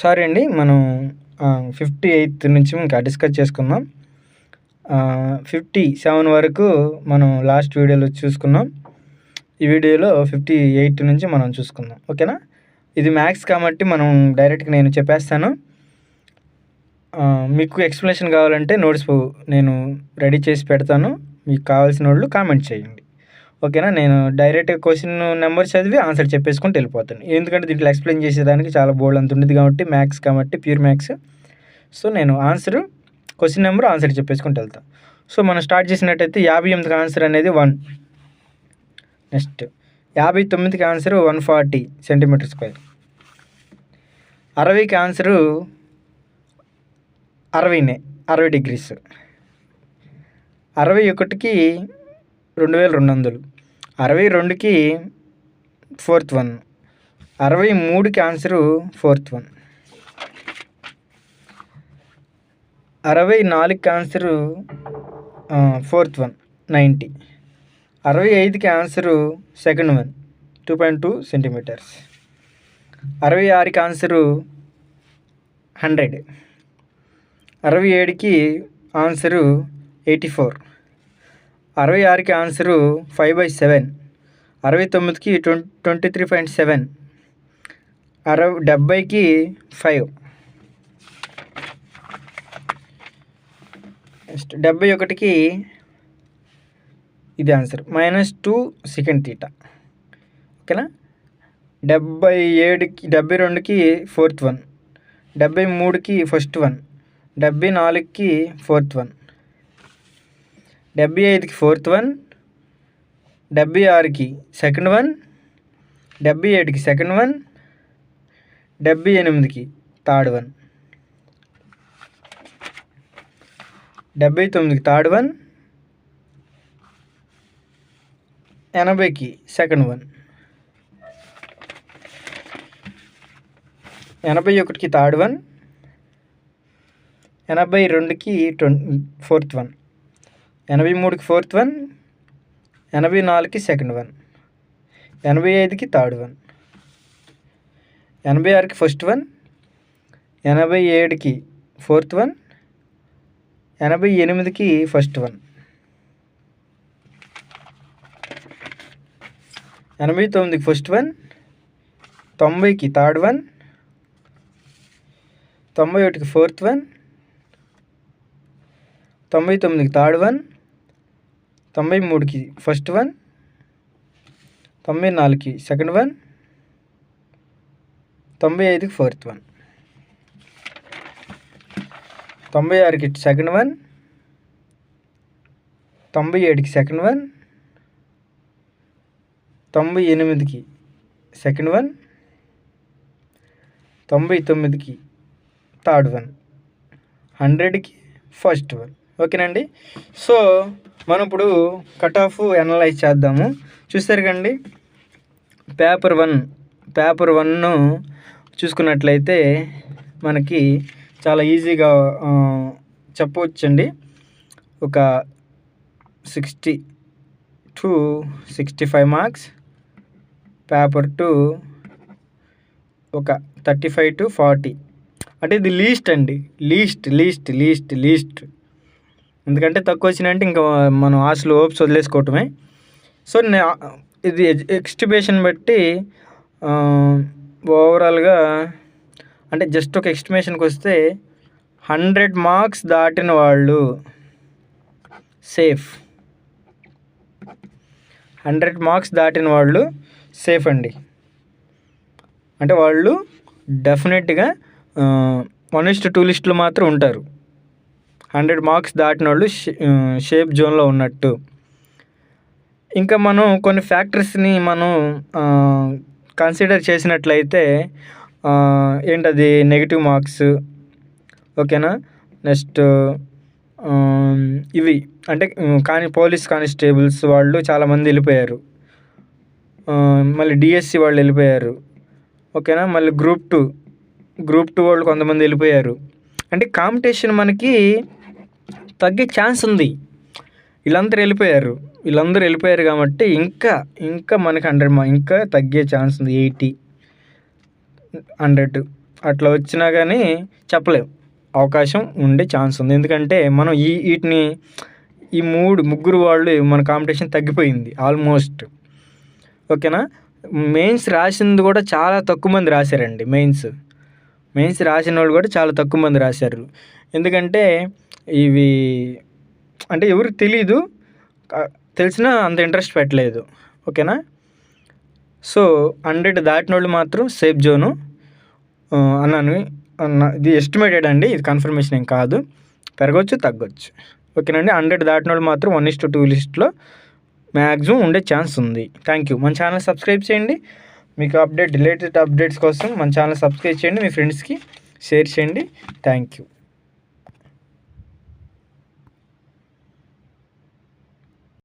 Sorry అండి. మనం 58 నుంచి ఇంకా డిస్కస్ చేసుకుందాం. 57 వరకు మనం లాస్ట్ వీడియోలో చూసుకున్నాం. ఈ వీడియోలో 58 నుంచి మనం చూసుకుందాం. ఓకేనా? ఇది మ్యాథ్స్ కాబట్టి మనం డైరెక్ట్‌గా నేను చెప్పేస్తాను. మీకు ఎక్స్‌ప్లనేషన్ కావాలంటే నోట్స్ నేను రెడీ చేసి పెడతాను. మీకు కావాల్సినోళ్ళు కామెంట్ చేయండి. ఓకేనా? నేను డైరెక్ట్‌గా క్వెషన్ నెంబర్ చదివి ఆన్సర్ చెప్పేసుకుంటూ వెళ్ళిపోతాను. ఎందుకంటే దీంట్లో ఎక్స్‌ప్లెయిన్ చేసేదానికి చాలా బోలెడంత ఉండిద్ది కాబట్టి మ్యాథ్స్ కాబట్టి ప్యూర్ మ్యాథ్స్. సో, నేను క్వెషన్ నెంబర్ ఆన్సర్ చెప్పేసుకుంటూ వెళ్తా. సో, మనం స్టార్ట్ చేసినట్టయితే 58కి ఆన్సర్ అనేది 1. నెక్స్ట్ 59కి ఆన్సరు 140 సెంటీమీటర్ స్క్వేర్. 60కి ఆన్సరు 60 డిగ్రీస్. 61కి 2200. 62కి 4th 1. 63కి ఆన్సరు 4th 1. 64కి ఆన్సరు 4th 1 90. 65కి ఆన్సరు 2nd 1 2.2 సెంటీమీటర్స్. 66కి ఆన్సరు 100. 67కి ఆన్సరు 84. 66కి ఆన్సరు 5/7. 69కి 23.7. 70కి 5. నెక్స్ట్ 71కి ఇది ఆన్సర్ -2 సెకండ్ తీటా. ఓకేనా? 72కి 4th 1. 73కి 1st 1. 74కి 4th 1. 75కి 4th 1. 76కి 2nd 1. 77కి 2nd 1. 78కి 3rd 1. 79కి 3rd 1. 80కి 2nd 1. 81కి 3rd 1. 82కి 4th 1. 83కి 4th 1. 84కి 2nd 1. 85కి 3rd 1. 86కి 1st 1. 87కి 4th 1. 88కి 1st 1. 89కి 1st 1. 90కి 3rd 1. 91కి 4th 1. 99కి 3rd 1. 93కి 1st 1. 94కి 2nd 1. 95కి 4th 1. 96కి 2nd 1. 97కి 2nd 1. 98కి 2nd 1. 99కి 3rd 1. 100కి 1st 1. ఓకేనండి? So, మనం ఇప్పుడు cut off analyse చేద్దాము. చూస్తారు కండి, paper 1 చూసుకున్నట్లయితే మనకి చాలా ఈజీగా చెప్పవచ్చండి. ఒక 60 to 65 మార్క్స్. పేపర్ 2 ఒక 35 to 40. అంటే ఇది లీస్ట్ అండి. లీస్ట్. ఎందుకంటే తక్కువ వచ్చినాయంటే ఇంకా మనం ఆశలు హోప్స్ వదిలేసుకోవటమే. సో, ఇది ఎస్టిమేషన్ బట్టి ఓవరాల్గా అంటే జస్ట్ ఒక ఎస్టిమేషన్కి వస్తే 100 మార్క్స్ దాటిన వాళ్ళు సేఫ్. 100 మార్క్స్ దాటిన వాళ్ళు సేఫ్ అండి. అంటే వాళ్ళు డెఫినెట్గా 1:2 లిస్టులు మాత్రం ఉంటారు. 100 మార్క్స్ దాటిన వాళ్ళు సేఫ్ జోన్లో ఉన్నట్టు. ఇంకా మనం కొన్ని ఫ్యాక్టర్స్ని మనం కన్సిడర్ చేసినట్లయితే ఏంటది నెగిటివ్ మార్క్స్. ఓకేనా? నెక్స్ట్ ఇవి అంటే పోలీస్ కానిస్టేబుల్స్ వాళ్ళు చాలామంది వెళ్ళిపోయారు. మళ్ళీ డిఎస్సి వాళ్ళు వెళ్ళిపోయారు. ఓకేనా? మళ్ళీ గ్రూప్ టూ వాళ్ళు కొంతమంది వెళ్ళిపోయారు. అంటే కాంపిటీషన్ మనకి తగ్గే ఛాన్స్ ఉంది. వీళ్ళందరూ వెళ్ళిపోయారు కాబట్టి ఇంకా మనకి 100 ఇంకా తగ్గే ఛాన్స్ ఉంది. 80, 100 అట్లా వచ్చినా కానీ చెప్పలేం, అవకాశం ఉండే ఛాన్స్ ఉంది. ఎందుకంటే మనం వీటిని ఈ ముగ్గురు వాళ్ళు మన కాంపిటీషన్ తగ్గిపోయింది ఆల్మోస్ట్. ఓకేనా. మెయిన్స్ రాసింది కూడా చాలా తక్కువ మంది రాశారండి. మెయిన్స్ రాసిన వాళ్ళు కూడా చాలా తక్కువ మంది రాశారు. ఎందుకంటే ఇవి అంటే ఎవరికి తెలీదు, తెలిసినా అంత ఇంట్రెస్ట్ పెట్టలేదు. ఓకేనా. సో 100 దాటిన వాళ్ళు మాత్రం సేఫ్ జోను అన్నాను. ఇది ఎస్టిమేటెడ్ అండి, ఇది కన్ఫర్మేషన్ ఏం కాదు, పెరగవచ్చు తగ్గొచ్చు. ఓకేనండి. 100 దాటిన వాళ్ళు మాత్రం 1:2 లిస్ట్లో మ్యాక్సిమం ఉండే ఛాన్స్ ఉంది. Thank you. మన ఛానల్ సబ్స్క్రైబ్ చేయండి. మీకు లేటెస్ట్ అప్డేట్స్ కోసం మన ఛానల్ సబ్స్క్రైబ్ చేయండి, మీ ఫ్రెండ్స్కి షేర్ చేయండి. Thank you.